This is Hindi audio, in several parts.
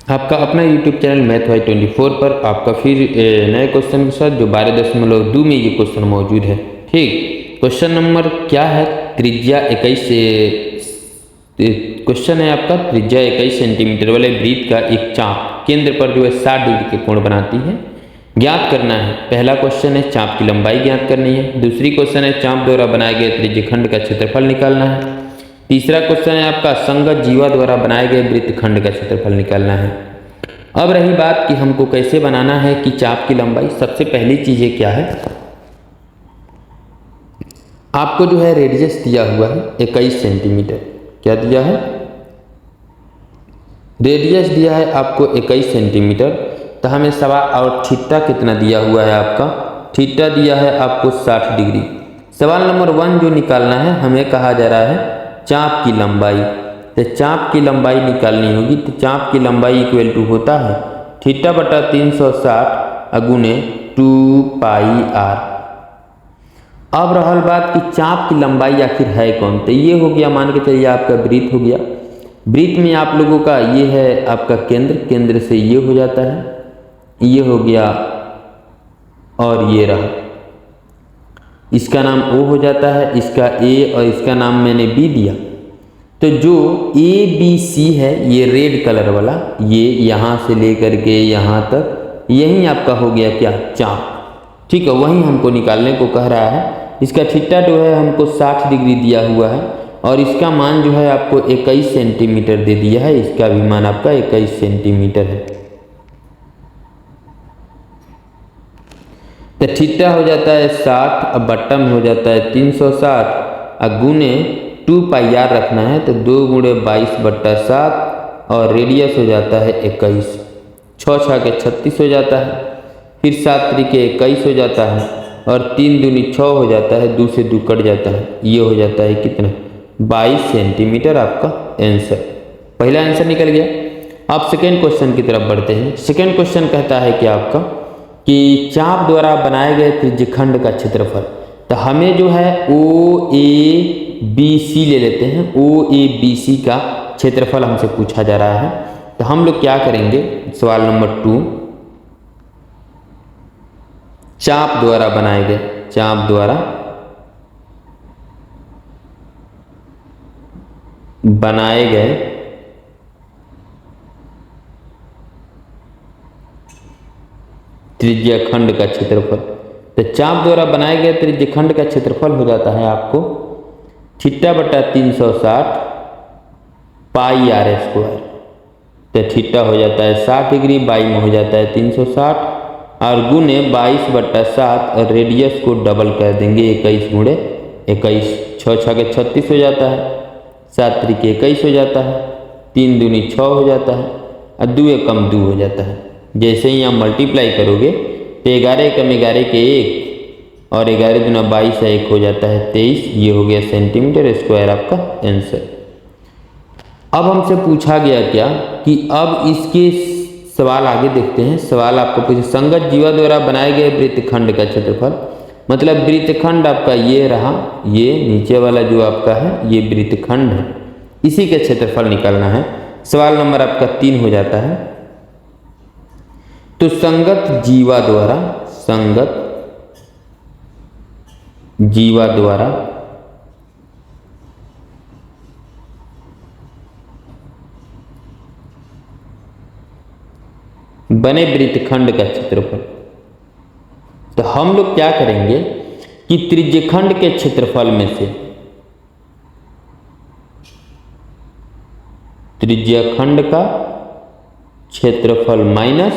आपका अपना YouTube चैनल मैथ वाई 24 पर आपका फिर नए क्वेश्चन के साथ जो 12.2 में ये क्वेश्चन मौजूद है। ठीक, क्वेश्चन नंबर क्या है? त्रिज्या 21 क्वेश्चन है आपका, त्रिज्या 21 सेंटीमीटर वाले वृत्त का एक चाप केंद्र पर जो है 60 डिग्री के कोण बनाती है, ज्ञात करना है। पहला क्वेश्चन है चाप की लंबाई ज्ञात करनी है। दूसरी क्वेश्चन है चाप द्वारा बनाए गए त्रिज्यखंड का क्षेत्रफल निकालना है। तीसरा क्वेश्चन है आपका संगत जीवा द्वारा बनाए गए वृत्तखंड का क्षेत्रफल निकालना है। अब रही बात कि हमको कैसे बनाना है कि चाप की लंबाई। सबसे पहली चीज़ क्या है, आपको जो है रेडियस दिया हुआ है 21 सेंटीमीटर। क्या दिया है? रेडियस दिया है आपको 21 सेंटीमीटर। तो हमें सवाल और थीटा कितना दिया हुआ है आपका? थीटा दिया है आपको 60 डिग्री। सवाल नंबर 1 जो निकालना है, हमें कहा जा रहा है चाप की लंबाई। तो चाप की लंबाई निकालनी होगी। तो चाप की लंबाई इक्वल टू होता है थीटा बटा 360 गुने 2 पाई आर। अब रहल बात कि चाप की लंबाई आखिर है कौन। तो ये हो गया, मान के चलिए आपका वृत्त हो गया। वृत्त में आप लोगों का ये है आपका केंद्र, केंद्र से ये हो जाता है, ये हो गया और ये रहा, इसका नाम O हो जाता है, इसका A और इसका नाम मैंने B दिया। तो जो ABC है ये रेड कलर वाला, ये यहाँ से लेकर के यहाँ तक यही आपका हो गया क्या? चाप। ठीक है, वही हमको निकालने को कह रहा है। इसका थीटा जो है हमको 60 डिग्री दिया हुआ है और इसका मान जो है आपको 21 सेंटीमीटर दे दिया है। इसका भी मान आपका 21 सेंटीमीटर है। तो थीटा हो जाता है 60, अब बट्टा में हो जाता है 360 और गुने 2 पाई आर रखना है। तो 2 गुणे 22/7 और रेडियस हो जाता है 21। 6 6 के 36 हो जाता है, फिर 7 त्रिके 21 हो जाता है और 3 दूनी 6 हो जाता है, 2 से 2 कट जाता है। ये हो जाता है कितना? 22 सेंटीमीटर आपका आंसर। पहला आंसर निकल गया। अब सेकेंड क्वेश्चन की तरफ बढ़ते हैं। सेकेंड क्वेश्चन कहता है कि आपका कि चाप द्वारा बनाए गए त्रिज्यखंड का क्षेत्रफल। तो हमें जो है OABC ले लेते हैं। OABC का क्षेत्रफल हमसे पूछा जा रहा है। तो हम लोग क्या करेंगे, सवाल नंबर 2, चाप द्वारा बनाए गए, चाप द्वारा बनाए गए त्रिज्यखंड का क्षेत्रफल। तो चाप द्वारा बनाए गए त्रिज्यखंड का क्षेत्रफल हो जाता है आपको थीटा बटा 360 पाई आर स्क्वायर। तो थीटा हो जाता है 60 डिग्री, बाई में हो जाता है 360 और गुने 22/7 और रेडियस को डबल कर देंगे 21 गुणे 21। 6 6 के 36 हो जाता है, 7 त्रिके 21 हो जाता है, 3 दूनी 6 हो जाता है और 2 एकम 2 हो जाता है। जैसे ही आप मल्टीप्लाई करोगे तो 11 एकम 11 के 1 और 11 दूना 22 1 हो जाता है 23। ये हो गया सेंटीमीटर स्क्वायर आपका आंसर। अब हमसे पूछा गया क्या कि अब इसके सवाल आगे देखते हैं। सवाल आपको पूछे संगत जीवा द्वारा बनाए गए वृत्तखंड का क्षेत्रफल। मतलब वृत्तखंड आपका ये रहा, ये नीचे वाला जो आपका है ये वृत्तखंड है, इसी का क्षेत्रफल निकालना है। सवाल नंबर आपका 3 हो जाता है। तो संगत जीवा द्वारा, संगत जीवा द्वारा बने वृत्तखंड का क्षेत्रफल। तो हम लोग क्या करेंगे कि त्रिज्यखंड के क्षेत्रफल में से, त्रिज्यखंड का क्षेत्रफल माइनस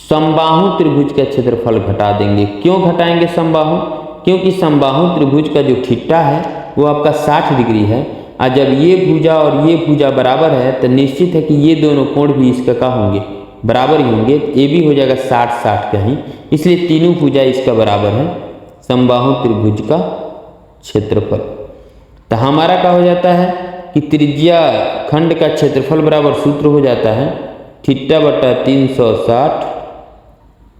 समबाहु त्रिभुज का क्षेत्रफल घटा देंगे। क्यों घटाएंगे समबाहु? क्योंकि समबाहु त्रिभुज का जो थीटा है वो आपका 60 डिग्री है और जब ये भुजा और ये भुजा बराबर है तो निश्चित है कि ये दोनों कोण भी इसका क्या होंगे? बराबर ही होंगे। ए भी हो जाएगा 60 60 का ही, इसलिए तीनों भुजा इसका बराबर है समबाहु त्रिभुज का क्षेत्रफल। तो हमारा क्या हो जाता है कि त्रिज्या खंड का क्षेत्रफल बराबर सूत्र हो जाता है थीटा बटा 360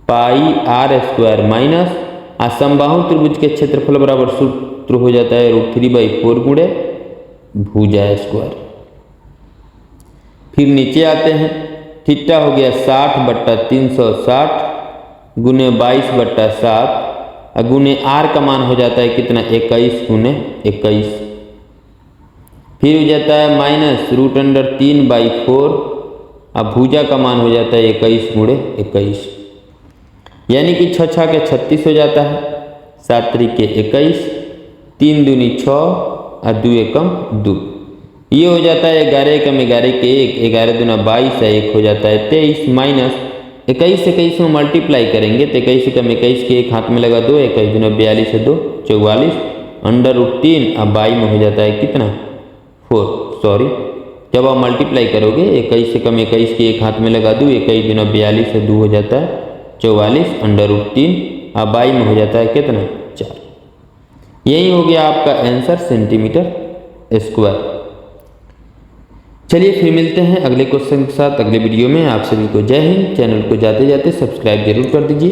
पाई आर स्क्वायर माइनस समबाहु त्रिभुज के क्षेत्रफल बराबर सूत्र हो जाता है √3/4 गुणे भुजा स्क्वायर। फिर नीचे आते हैं थीटा हो गया 60/360 गुने 22/7 और गुने आर का मान हो जाता है कितना 21 गुने 21। फिर हो जाता है -√3/4 अब भुजा का मान हो जाता है 21 गुणे 21, यानी कि 6 6 के 36 हो जाता है, 7 3 के 21, 3 दूनी 6 और 2 एकम 2। ये हो जाता है 11 एकम 11 के 1, 11 दूना 22 है 1 हो जाता है 23 माइनस 21 21 में मल्टीप्लाई करेंगे तो 21 एकम 21 के 1 हाथ में लगा 2, 21 दूना 42 है 2 44 √3 अब 22 में हो जाता है कितना 4, सॉरी जब आप मल्टीप्लाई करोगे 21 एकम 21 के 1 हाथ में लगा दूँ 21 दूना 42 है 2 हो जाता है 44 √3 अब 22 में हो जाता है कितना 4। यही हो गया आपका आंसर सेंटीमीटर स्क्वायर। चलिए फिर मिलते हैं अगले क्वेश्चन के साथ अगले वीडियो में। आप सभी को जय हिंद। चैनल को जाते जाते सब्सक्राइब जरूर कर दीजिए।